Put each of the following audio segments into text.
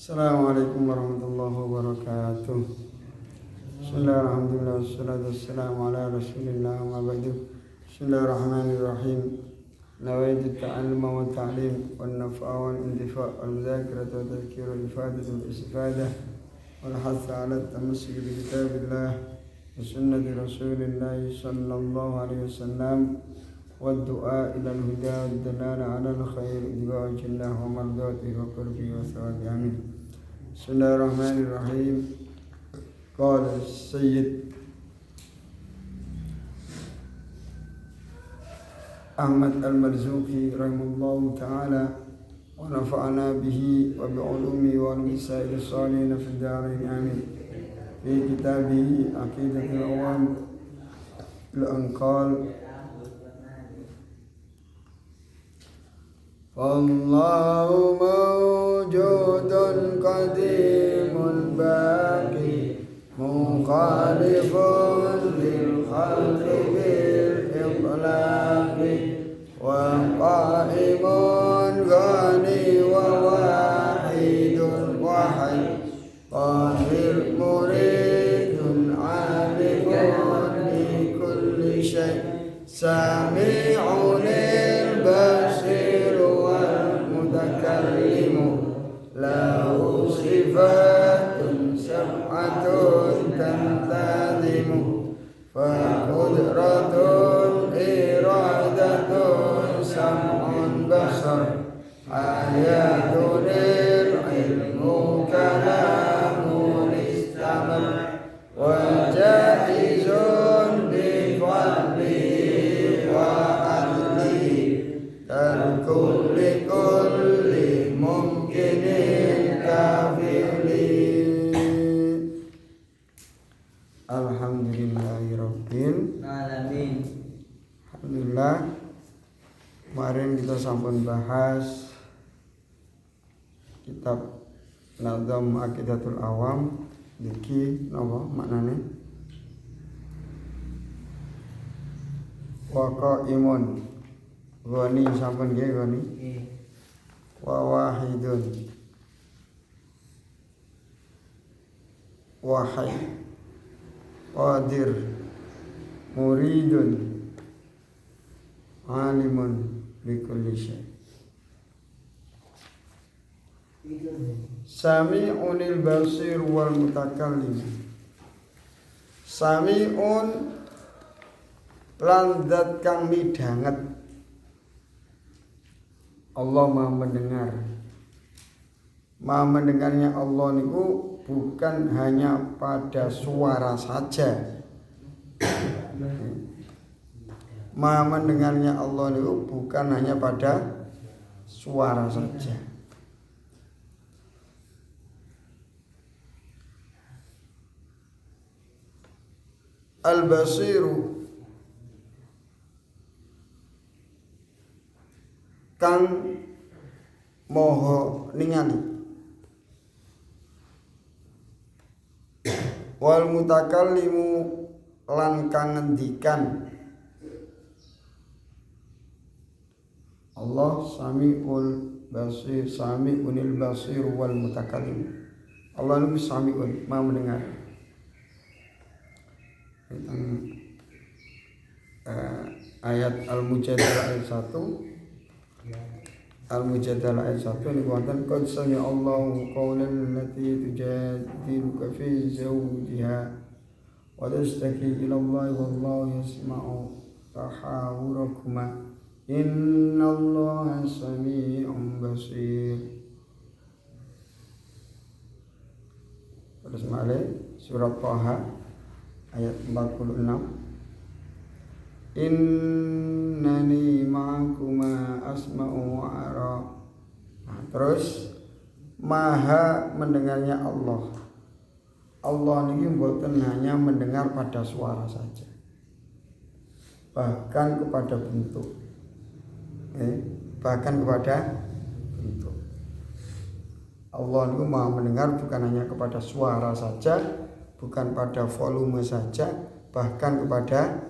Assalamualaikum warahmatullahi wabarakatuh. Bismillahirrahmanirrahim. Wassalatu wassalamu ala rasulillah wa ba'du. Bismillahirrahmanirrahim. Nawaitu ta'alluma wa ta'lim wal naf'a wal intifa' wal mudzakarata wa tadhkira wal ifadatu wal istifadah wal hatha ala at-tamassuk bi kitabillah wa sunnati rasulillah sallallahu alaihi wasallam والدعاء إلى الهدى والدلالة على الخير اتباع الله ومرضاته وقربه وثوابه آمين. بسم الله الرحمن الرحيم. قال السيد أحمد المرزوقي رحمه الله تعالى ونفعنا به وبعلومه وعلوم سائر الصالحين في الدارين آمين. في كتابه عقيدة العوام الأنقال فالله موجود قديم باقي مخالف للخلق بالإطلاق وقائم غني وواحد وحي قاهر مريد عالم بكل شيء سميع البصير والمتكلم له صفات سبعة تنتظم فقدرة إرادة سمع بصر حياة العلم كلام استمر وجائز بفضله وعدله ترك لكل ممكن كافل. Alhamdulillahirabbil alamin. Alhamdulillah, kemarin kita sampun bahas kitab Nazam Aqidatul Awam. Niki napa maknane? Wa qaimun ghani sampun nggih ghani. Wa wahidun wahai qadir muridun alimun bikulli syai. Sami'unil basir wal mutakallim. Sami'un lan zat kang midhanget. Allah Maha mendengar. Maha mendengarnya Allah niku bukan hanya pada suara saja. Maha mendengarnya Allah niku bukan hanya pada suara saja. Al-Basiru kang moho ningali, wal mutakallimu lan kang ngendikan. Allah Sami'ul Basir, Sami'unil Basir wal mutakallim. Allah itu Sami'un, Maha mendengar. Ayat Al-Mujadalah ayat 1. Al-Mujadalah ayat 1 ini wonten qad sami'a Allahu qawlan allati tujadiluka fi zawjiha wa tashtaki ila Allah wallahu yasma'u tahawurakuma innallaha sami'un basir. Terus malih surat Thaha ayat 46. Innani ma'akuma asma'u wa ara. Nah, terus Maha mendengarnya Allah. Allah ini bukan hanya mendengar pada suara saja, bahkan kepada bentuk. Bahkan kepada bentuk. Allah itu Maha mendengar bukan hanya kepada suara saja, bukan pada volume saja, bahkan kepada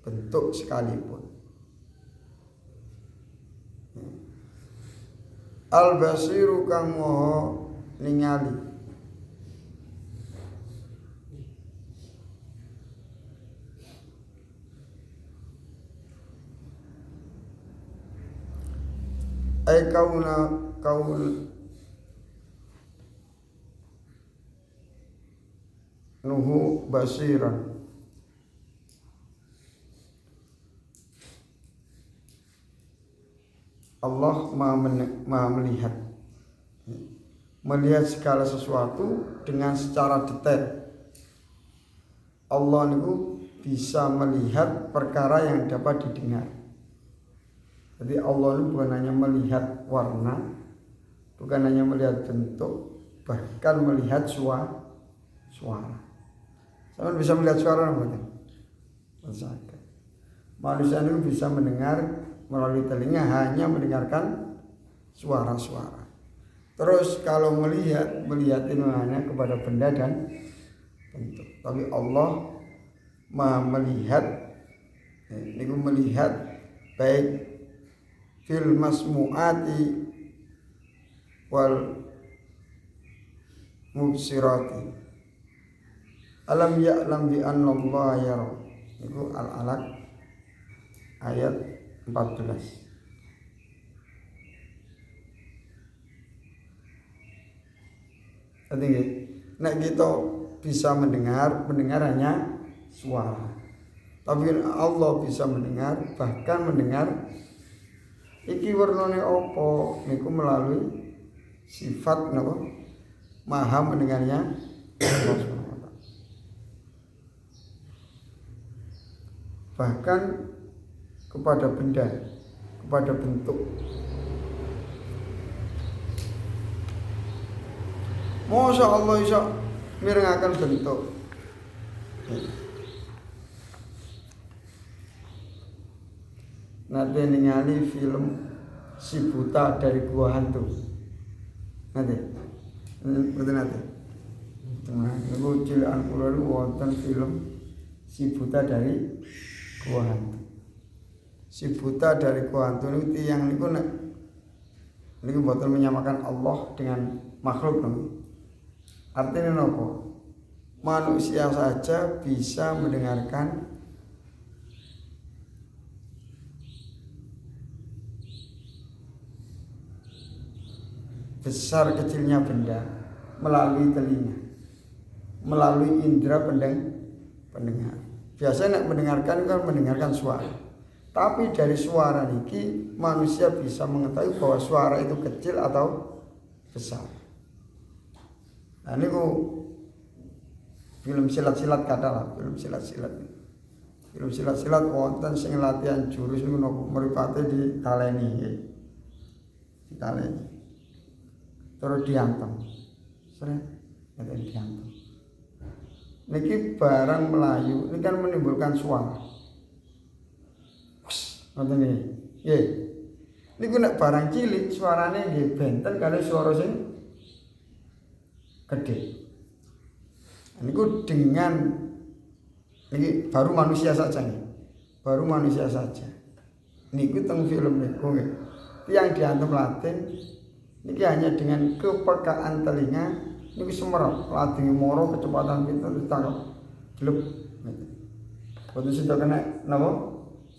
bentuk sekalipun. Al-Basiru kang moho ningali. Kaul nuhu basiran. Allah maha melihat segala sesuatu dengan secara detail. Allah itu bisa melihat perkara yang dapat didengar. Jadi Allah itu bukan hanya melihat warna, bukan hanya melihat bentuk, bahkan melihat suara. Sama bisa melihat suara bukan? Manusia itu bisa mendengar melalui telinga, hanya mendengarkan suara-suara. Terus kalau melihat itu hanya kepada benda dan bentuk. Tapi Allah Maha melihat, ini melihat baik fil masmu'ati wal mubsirati. Alam ya'lam bi anna Allah yara. Itu Al-Alaq ayat 14. Jadi nek kita bisa mendengar hanya suara. Tapi Allah bisa mendengar, bahkan mendengar iki warnane apa niku melalui sifat napa maha mendengarnya Allah Subhanahu wa taala. Bahkan kepada benda, kepada bentuk. Masya Allah bisa mirengaken bentuk. Nanti ningali film Si Buta dari Gua Hantu. Nanti. Nah, niku cilekan kula wonten film Si Buta dari Gua Hantu. Si Buta dari Gua Hantu niku tiyang niku niku mboten menyamakan Allah dengan makhluk niku. Artinya apa? Manusia saja bisa mendengarkan besar kecilnya benda melalui telinga, melalui indera pendengar. Biasanya mendengarkan suara. Tapi dari suara niki manusia bisa mengetahui bahwa suara itu kecil atau besar. Nah niku film silat-silat katalah, film silat wonten sing latihan jurus niku napa mripate ditaleni. Terus diantem. Sering diantem. Niki barang Melayu ini kan menimbulkan suara. Ngoten nggih. Nggih. Niku nek barang cilik suarane nggih benten kali suara sing gede. Niku dengan ini baru manusia saja nih. Baru manusia saja. Niku teng film niku nggih. Yang diantem Latin niki hanya dengan kepekaan telinga niku semerap lagi moro kecepatan pintu ditangkap gleb. Boten sida kena napa?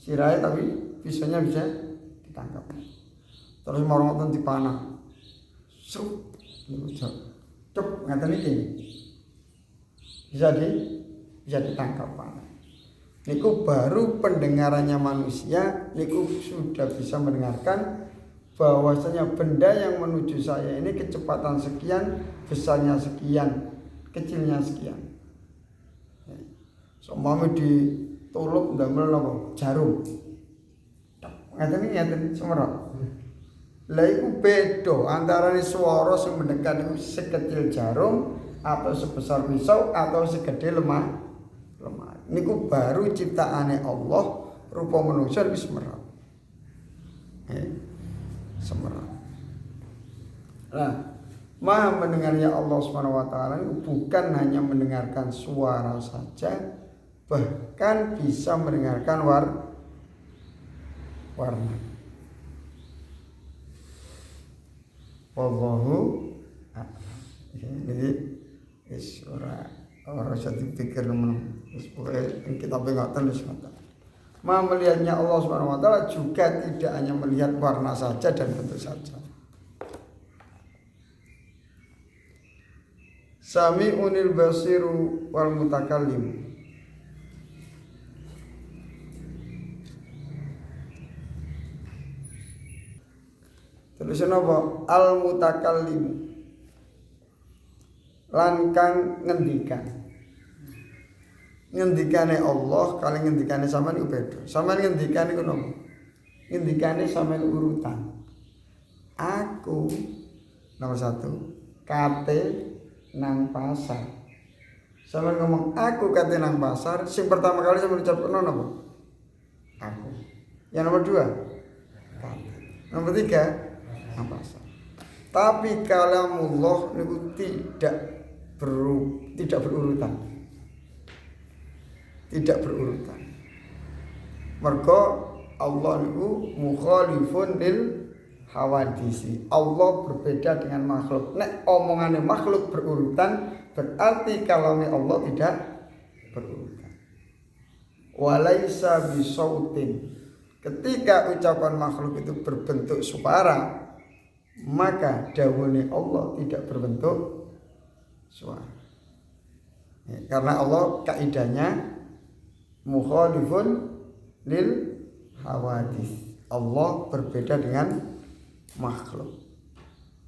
Sirahe tapi pisaunya bisa ditangkap. Terus moro ngoten dipanah. Srup niku cep ngaten iki. Bisa ditangkap panah. Niku baru pendengarannya manusia niku sudah bisa mendengarkan bahwasanya benda yang menuju saya ini kecepatan sekian, besarnya sekian, kecilnya sekian. Somame ditulup ndamel napa? Jarum. Ngaten semerap. Lah iku beda antarane swara sing mendekat iku sekecil jarum atau sebesar pisau atau segede lemah. Niku baru ciptaane Allah, rupa manusia wis semerap. Semerap. Nah, maha mendengarnya Allah Subhanahu wa taala bukan hanya mendengarkan suara saja, bahkan bisa mendengarkan warna. Wallahu a'lam. usah dipikir teman. Pokoknya kita pengotan wis ngoten. Ma melihatnya Allah Subhanahu wa taala juga tidak hanya melihat warna saja dan bentuk saja. Sami'unil basiru wal mutakallim. Terus apa? Al mutakallim. Lan kang ngendikan. Ngendikane Allah kali ngendikane sampean iku beda. Sampean ngendikane iku nopo? Ngendikane sampean urutan. Aku nomor 1 kate nang pasar. Sampeyan ngomong aku kate nang pasar, sing pertama kali sampeyan ucapkan napa? Aku. Yang nomor 2 kate. Nomor 3 nang pasar. Tapi kalamullah niku tidak berurutan. Tidak berurutan. Mergo Allah niku mukhalifun lil hawadisi. Allah berbeda dengan makhluk. Nek omongane makhluk berurutan, berarti kalame Allah tidak berurutan. Walaisa bisautin. Ketika ucapan makhluk itu berbentuk suara, maka dawuhne Allah tidak berbentuk suara. Ya, karena Allah kaidahnya mukhalifun lil hawadis. Allah berbeda dengan makhluk.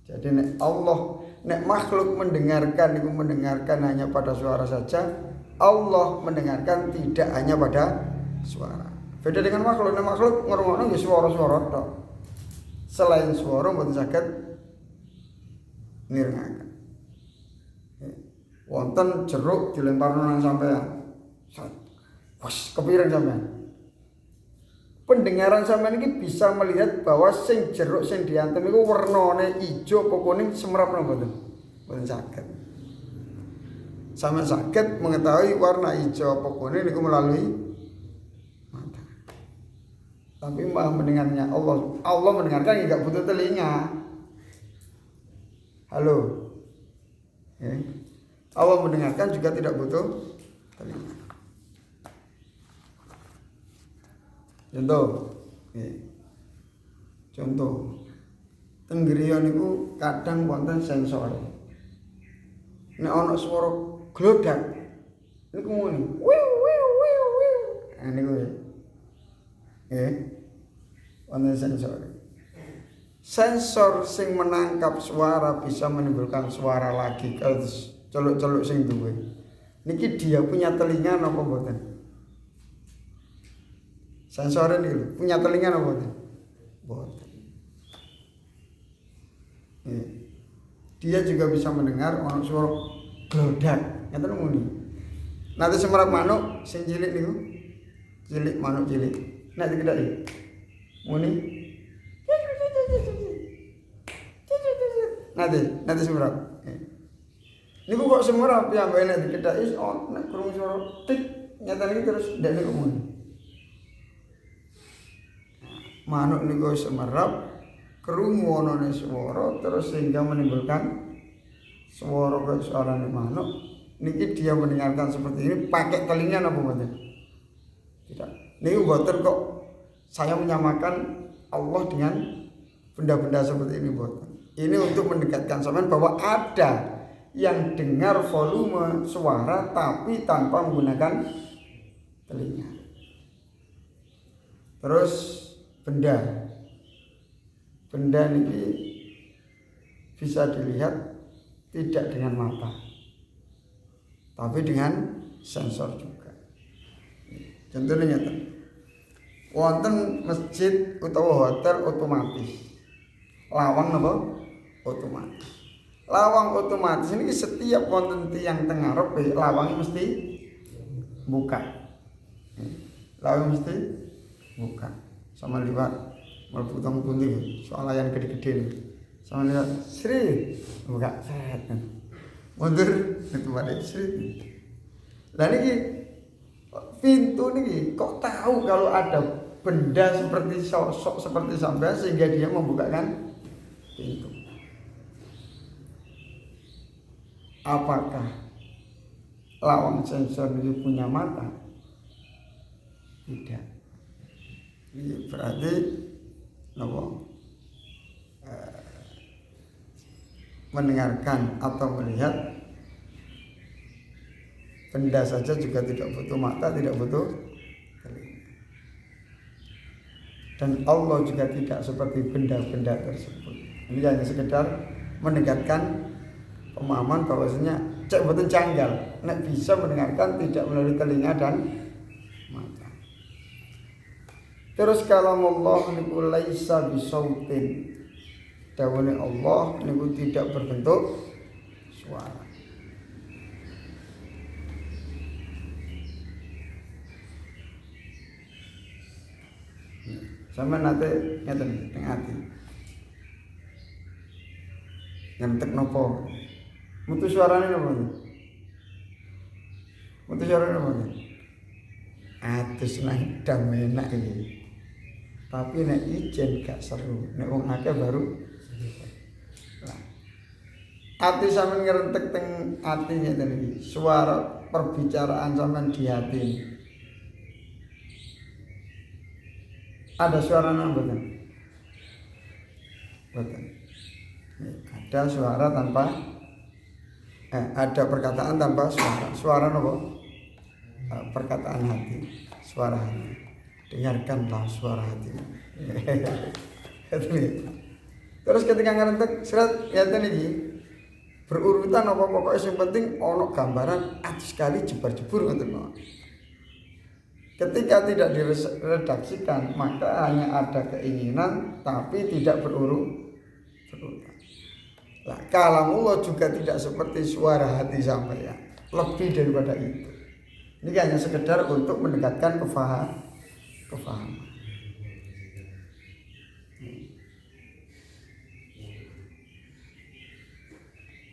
Jadi nek makhluk mendengarkan itu mendengarkan hanya pada suara saja, Allah mendengarkan tidak hanya pada suara. Beda dengan makhluk, nek makhluk ngrungokno ya swara-swara tok. Selain suara mboten saged mirengaken. Wonten jeruk dilemparno nang sampean. Wes kepireng sampean. Pendengaran sampean iki bisa melihat bahwa sing jeruk sing diantem iku wernane ijo apa kuning semerap napa mboten? Mboten saged. Sampeyan saged mengetahui warna ijo apa kuning niku melalui mata. Tapi maha mendengarnya Allah mendengarkan enggak butuh telinga. Halo. Ya. Allah mendengarkan juga tidak butuh telinga. Contoh tenggriya niku kadang wonten sensor. Nek ana swara glodak niku muni wiu wiu wiu wiu. Niku wonten sensor. Sensor sing menangkap suara bisa menimbulkan suara lagi celuk-celuk sing duwe. Niki dia punya telinga napa mboten? Sensor ini punya telinga apa boten? Boten. Dia juga bisa mendengar ono suara glodak. Ngaten muni. Nanti semerap manuk sing cilik niku. Cilik manuk cilik. Nek dikethaki. Muni. Nanti semerap. Niku kok semerap ya mbak nek dikethaki nek krungu suara tik nyata iki terus ndak niku muni. Manuk niku semerap krungu anane swara terus sehingga menimbulkan suara suarane manuk. Niki dia mendengarkan seperti ini pakai telinga napa mboten? Tidak. Niku mboten kok saya menyamakan Allah dengan benda-benda seperti ini mboten. Ini untuk mendekatkan sampean bahwa ada yang dengar volume suara tapi tanpa menggunakan telinga. Terus benda ini bisa dilihat tidak dengan mata tapi dengan sensor juga. Contohnya nyata wonten masjid utawa hotel otomatis lawang apa otomatis. Lawang otomatis ini setiap wonten tiyang teng ngarep lawangnya mesti buka. Lawang mesti buka. Sama liwat mlebu teng pundi soal layan gede-gede sama liwat Sri buka set mundur itu balik Sri. Lah niki pintu niki kok tahu kalau ada benda seperti sosok seperti sampean sehingga dia membukakan pintu. Apakah lawang sensor itu punya mata? Tidak. Ini berarti mendengarkan atau melihat benda saja juga tidak butuh mata, tidak butuh telinga. Dan Allah juga tidak seperti benda-benda tersebut. Ini hanya sekedar meningkatkan pemahaman bahwasanya cek betul janggal, nek bisa mendengarkan tidak melalui telinga dan mata. Terus kalau Allah niku laisa bisautin, dawuhe Allah niku tidak berbentuk suara. Sama nanti ngeten teng ati. Ngentek nopo? Mutu suarane nopo? Mutu suarane nopo? Atus nang dam enak iki. Tapi nek ijen gak seru, nek wong akeh baru. Nah. Ati sampean ngrentek teng ati ngeten iki. Suara perbicaraan sampean di hati. Ada suara mboten? Mboten. Ada suara tanpa ada perkataan tanpa suara. Suara apa? Perkataan hati, suara hati. Dengarkanlah suara hati. Terus ketika ngerentek serat ya tadi berurutan apa pokoknya yang penting ono gambaran atus sekali jebar-jebur ngoten. Ketika tidak diredaksikan maka hanya ada keinginan tapi tidak berurutan. Nah, kalamullah juga tidak seperti suara hati sampeyan, lebih daripada itu. Ini hanya sekedar untuk mendekatkan kefahaman.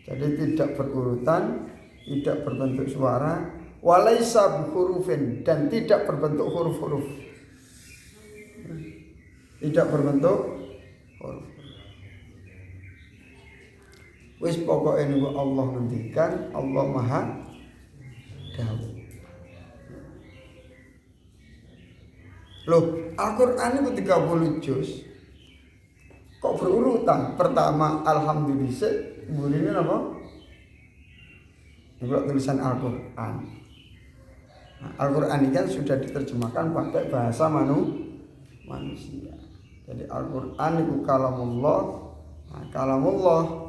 Jadi tidak berurutan, tidak berbentuk suara, walaisa bihurufin, dan tidak berbentuk huruf-huruf. Tidak berbentuk huruf. Wis pokoknya niku Allah ngendikan, Allah Maha dawuh. Loh, Al-Qur'an itu 30 juz. Kok berurutan? Pertama alhamdulillah, kemudian apa? Ini tulisan Al-Qur'an. Nah, Al-Qur'an ini kan sudah diterjemahkan pakai bahasa manusia. Jadi Al-Qur'an itu kalamullah. Nah, kalamullah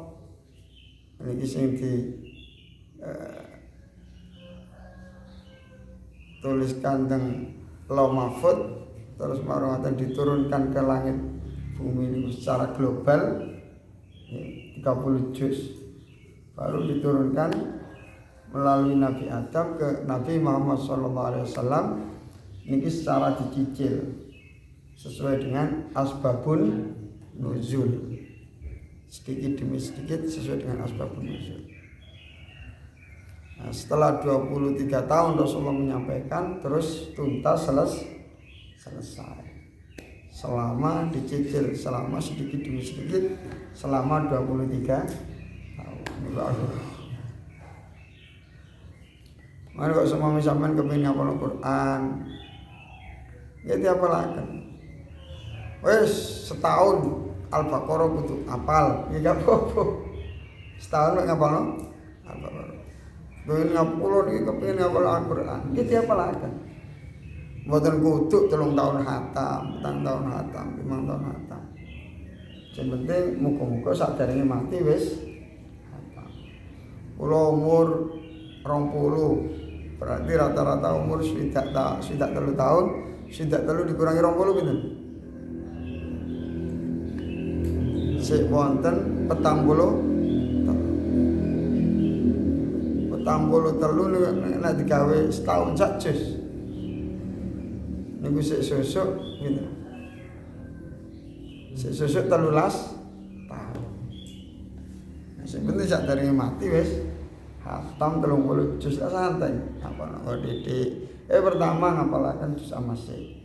ini sing di tuliskan teng Lauh Mahfuz, terus marang diturunkan ke langit bumi ini secara global 30 juz, baru diturunkan melalui Nabi Adam ke Nabi Muhammad SAW. Ini secara dicicil sesuai dengan asbabun nuzul, sedikit demi sedikit sesuai dengan asbabun nuzul. Nah, setelah 23 tahun Rasulullah menyampaikan, terus tuntas selesai. Selama dicicil, selama sedikit demi sedikit, selama 23 tahun. Mana kok semua misalkan kepingin hafal Al-Quran, ya tiap lakukan. Wes setahun Al-Baqarah butuh apal, ya gak apa-apa. Setahun ngapal Al-Baqarah. Kepingin ngapul nih, kepingin ngapal Al-Quran, ya tiap lakukan. Mboten kudu 3 tahun hatam, 4 tahun hatam, 5 tahun hatam. Yang penting muga-muga sadurunge mati wis hatam. Kula umur 20, berarti rata-rata umur swidak 3 tahun, swidak 3 dikurangi 20 pinten? Sik wonten 43 nek digawe setahun sak juz. Niku sik sesuk gitu. Sik sesuk 13 tahun. Sing penting sak derenge mati wis hatam 30 juz santai. Apa nek didik. Pertama ngapalaken juz amma sik.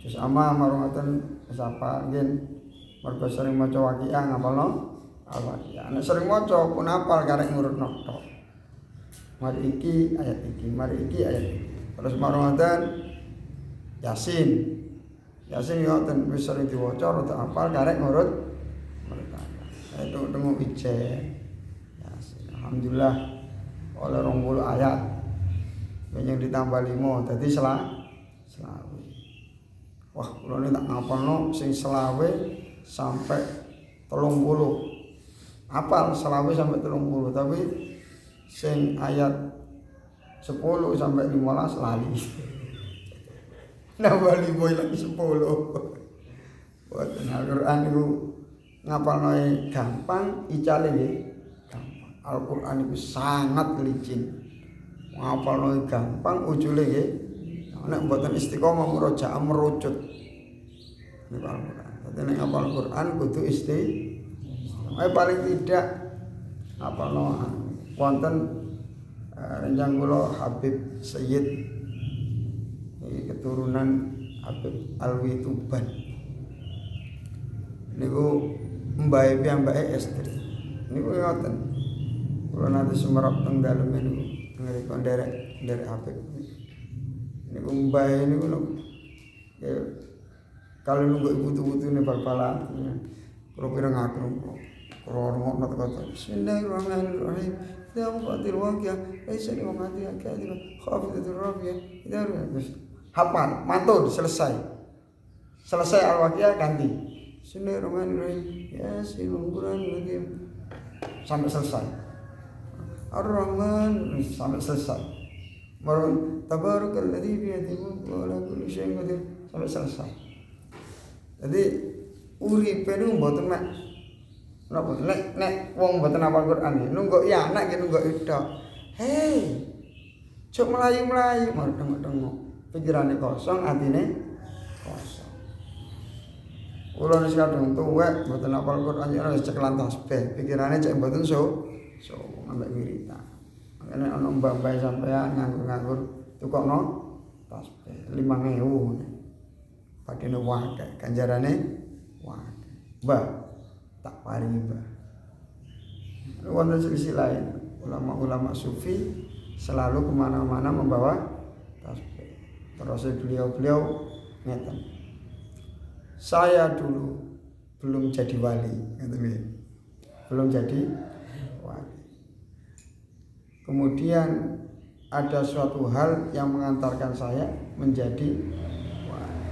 Juz amma marang ngoten sapa nggih mergo sering maca waqiah ngapalno al-waqiah. Nek sering maca pun hafal karek ngurutno tok. mari iki ayat iki, mari iki ayat iki. Terus Ramadan Yasin. Yasin yo ten wis sering diwaca rada hafal karek ngurut itu temu ijen. Yasin. Alhamdulillah oleh 20 ayat. Yang ditambah 5 dadi selawe. Wah, kula ini tak ngapalno sing selawe sampai 30. Apal selawe sampai 30, tapi sing ayat 10 sampai 15 lali. Nambah 5 lagi 10. Buat Al-Qur'an itu ngapalno gampang, icale nggih gampang. Al-Qur'an itu sangat licin. Ngapalno gampang, ujule nggih nek mboten istiqomah murojaah merucut. Niku Al-Qur'an. Dadi nek ngapal Al-Qur'an kudu paling tidak apalno wonten renjang kula Habib Sayyid iki keturunan Habib Alwi Tuban. Niku mbae piyambake estri. Niku ngoten. Kula nanti sumerep teng dalem niku ngriko nderek Habib. Niku mbae niku ya kalau nunggu ibu-ibune bal-balan kula pirang aku Rorongok kata Bismillahirrahmanirrahim. Ya muqatil waqiyah laisa li waqatiha kadhibah khafidatur rafiyah. Hafal, mantul, selesai al-waqiyah ganti. Bismillahirrahmanirrahim. Ya silungkuran lagi sampai selesai. Ar-Rahman sampai selesai. Marun tabarakalladzi bi yadihi mulku wa ala kulli syai'in qadir sampai selesai. Jadi uripe niku mboten mek napa nek wong mboten hafal Quran nunggu ya anak ki nunggu itu. Hei. Cuk melayu-melayu tengok-tengok. Pikirane kosong, atine kosong. Kula nek kadung tuwek mboten hafal Quran ya wis cekelan tasbih. Pikirane cek mboten so ambek wiritan. Makane ana mbah-mbah sampean nganggur tukokno tasbih 5.000. Padene wae ganjarane wae. Mbah tak paringi mbah. Wonten sisi lain, ulama-ulama sufi selalu kemana-mana membawa tasbih. Terus beliau ngeten. Saya dulu belum jadi wali, belum jadi wali. Kemudian ada suatu hal yang mengantarkan saya menjadi wali.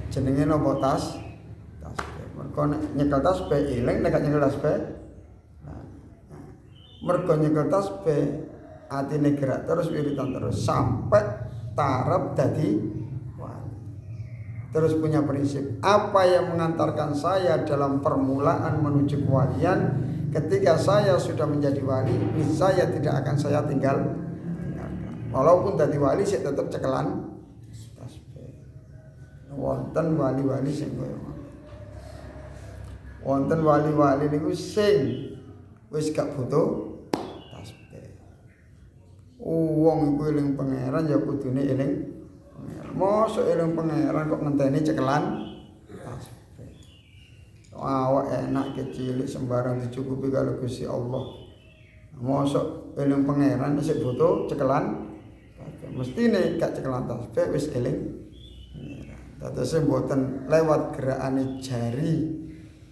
Jenenge napa tasbih. Mergo nyekel tasbih eling nek nyekel tasbih. Mergo nyekel tasbih atine gerak terus wiritan terus sampai taraf dadi wali. Terus punya prinsip apa yang mengantarkan saya dalam permulaan menuju kewalian, ketika saya sudah menjadi wali, saya tidak akan saya tinggalkan. Walaupun dadi wali saya tetap cekelan tasbih. Wonten wali-wali sing koyo wonten wali-wali niku sing wis gak butuh tasbih. Wong iku eling pangeran ya kudune eling pangeran. Mosok eling pangeran kok ngenteni cekelan tasbih. Awak enak kecil sembarang dicukupi karo Gusti Allah. Mosok eling pangeran sik butuh cekelan tasbih. Mestine gak cekelan tasbih wis eling pangeran. Dadose mboten lewat gerakane jari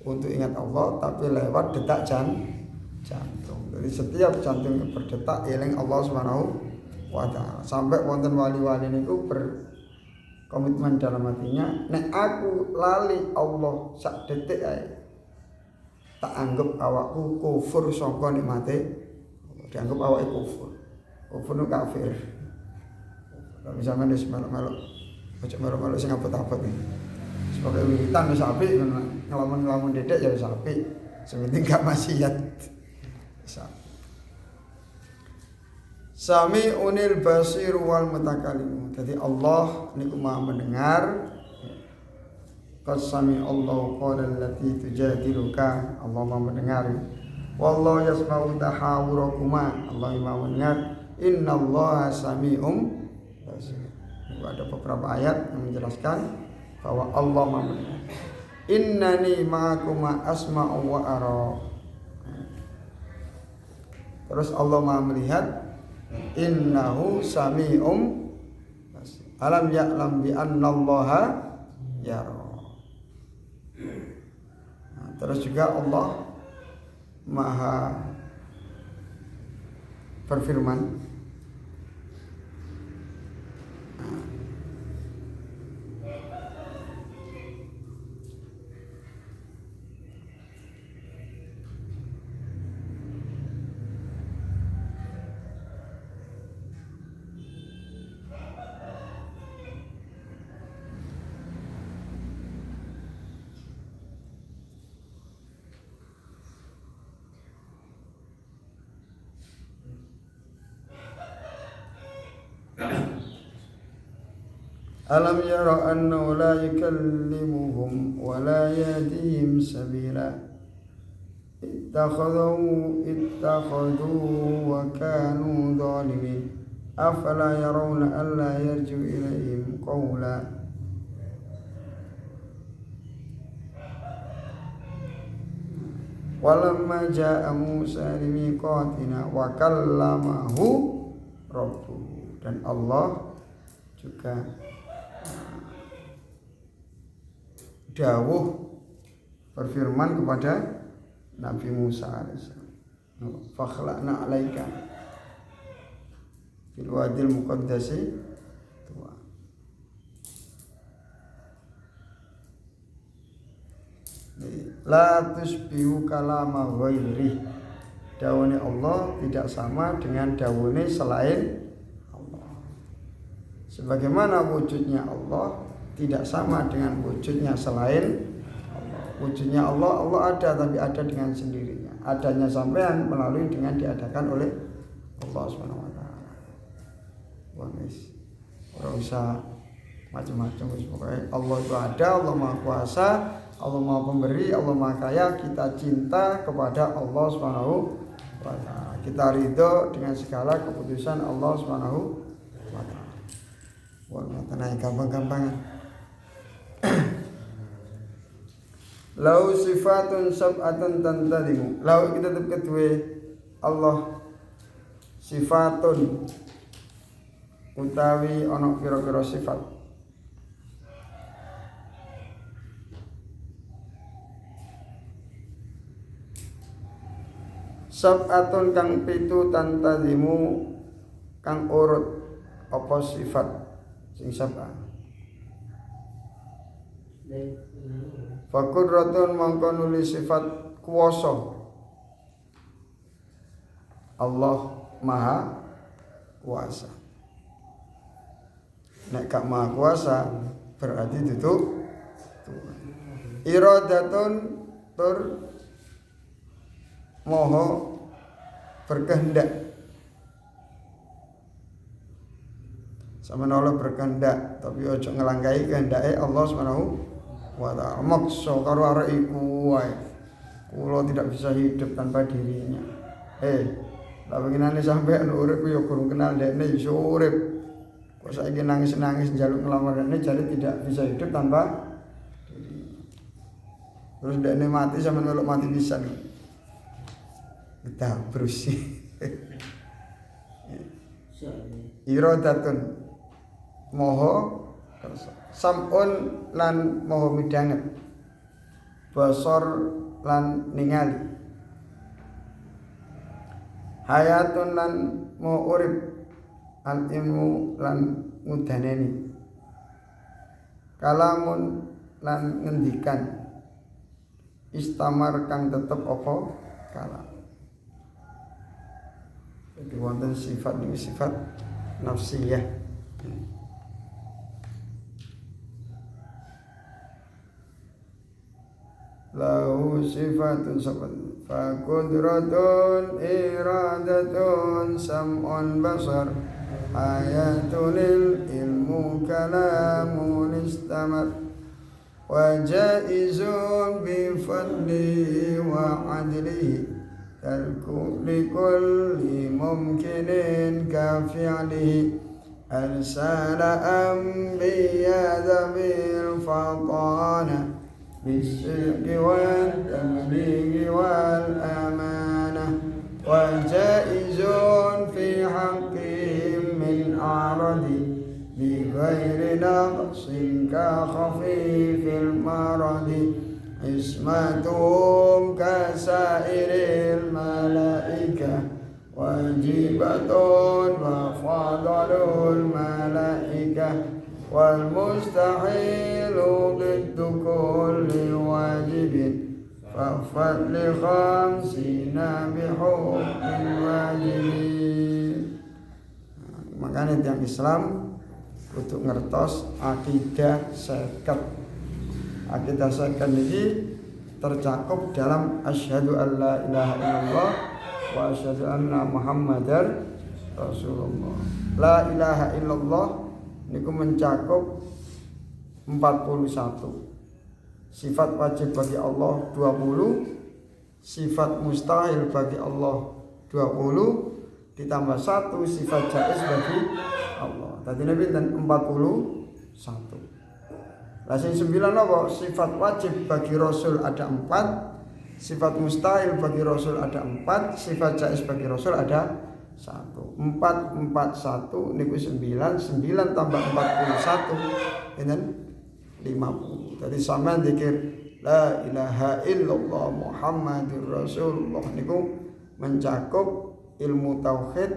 untuk ingat Allah, tapi lewat detak jantung. Jadi setiap jantung berdetak eling Allah Subhanahu wa taala. Sampai wonten wali-wali niku berkomitmen dalam hatinya, nek aku lali Allah sak detik ae, tak anggap awakku kufur sangka nikmate. Dianggap awake kufur. Kufur nu kafir. Kalau misalnya wis melok-melok, ojo melok-melok sing abot-abot iki. Sebagai wiritan wis apik ngelamun-ngelamun dedek ya wis apik. Sementing gak maksiat. Sami'unil basir wal mutakallim. Jadi Allah niku Maha mendengar. Qad sami'allahu qawlan allati tujadiluka. Allah Maha mendengar. Wallahu yasma'u tahawurakuma. Allah Maha mendengar. Innallaha sami'um basir. Ada beberapa ayat yang menjelaskan bahwa Allah Maha mendengar. Innani ma'akum asma'u wa ara. Terus Allah Maha melihat Innahu sami'um basir. Alam ya'lam bi annallaha yara. Nah, terus juga Allah Maha berfirman, Alam yara annahu la yukallimuhum wa la yahdihim sabila ittakhadhu wa kanu zalimin afala yarawna alla yarju ilaihim qawla walamma ja'a Musa limiqatina wa kallamahu rabbuhu. Dan Allah juga dawuh berfirman kepada Nabi Musa alaihissalam, fakhla'na 'alaika fil wadil muqaddasi tuwa. La tusbihu kalama ghairi. Dawuhne Allah tidak sama dengan dawuhne selain Allah. Sebagaimana wujudnya Allah tidak sama dengan wujudnya selain Allah. Wujudnya Allah, Allah ada tapi ada dengan sendirinya. Adanya sampean melalui dengan diadakan oleh Allah Subhanahu wa taala. Wis ora usah macam-macam wis pokoke Allah itu ada, Allah Maha Kuasa, Allah Maha Pemberi, Allah Maha Kaya. Kita cinta kepada Allah Subhanahu wa taala. Kita ridho dengan segala keputusan Allah Subhanahu wa taala. Wah, tenang gampang-gampangan. Lau sifatun sab'atun tantalimu. Lau kita tetap kedua Allah sifatun utawi ana kira-kira sifat. Sab'atun kang pitu tantalimu kang urut apa sifat sing sab'ah. Fakudratun mangko nuli sifat kuwasa. Allah Maha Kuasa. Nek gak Maha Kuasa berarti itu Tuhan. Iradatun tur moho berkehendak. Sama Allah berkehendak tapi ojo ngelangkai kehendake Allah Subhanahu wa ta'ala. Maksa karo arek iku wae. Kula tidak bisa hidup tanpa dirinya. Lah pengenane sampean urip ya kurang kenal dekne iso urip. Kok saiki nangis-nangis njaluk ngelamar dekne jadi tidak bisa hidup tanpa dirinya. Terus dekne mati sampean melok mati pisan. Kita berusi. Iradatun moho sam'un lan moho midanget, basor lan ningali, hayatun lan moho urip, al ilmu lan ngudaneni, kalamun lan ngendikan, istamar kang tetep apa kalam. Jadi wonten sifat ini sifat nafsiyah. Lahu sifatun sabat fakudratun iradatun sam'un basar ayatul ilmu kalamun istamar wa jaizun bi fadlihi wa adlihi tarku likulli mumkinin ka fi'lihi arsala anbiya dhabil fatana بالصدق والتبليغ والأمانة وجائز في حق الأعرض بغير نقص كخفيف المرض عصمتهم كسائر الملائكة واجبة وفضل الملائكة والمستحيل ضد كل واجب فاغفر لخمسين بحكم واجب. Makanya tiang Islam untuk ngertos akidah seket. Akidah seket ini tercakup dalam asyhadu an la ilaha illallah wa asyhadu anna muhammadar rasulullah. La ilaha illallah niku mencakup 41. Sifat wajib bagi Allah 20, sifat mustahil bagi Allah 20, ditambah 1 sifat jaiz bagi Allah. Tadi Nabi dan 41. Lah sing 9 apa? Sifat wajib bagi Rasul ada 4, sifat mustahil bagi Rasul ada 4, sifat jaiz bagi Rasul ada 1. 4 1 niku 9, 9 tambah 41 ini 50. Jadi sampean zikir la ilaha illallah Muhammadur Rasulullah niku mencakup ilmu tauhid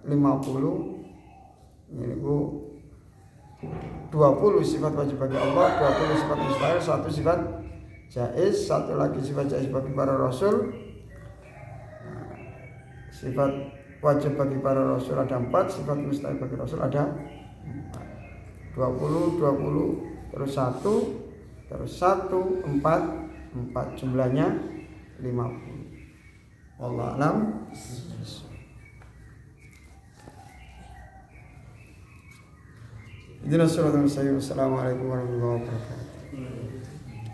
50 niku 20 sifat wajib bagi Allah, 20 sifat mustahil, 1 sifat jaiz, 1 lagi sifat jaiz bagi para rasul. Sifat wajib bagi para rasul ada 4, sifat mustahil bagi rasul ada 4. 20 terus 1 terus 1 4 jumlahnya 50. Wallahu a'lam. Ihdinas siratal mustaqim. Assalamualaikum warahmatullahi wabarakatuh.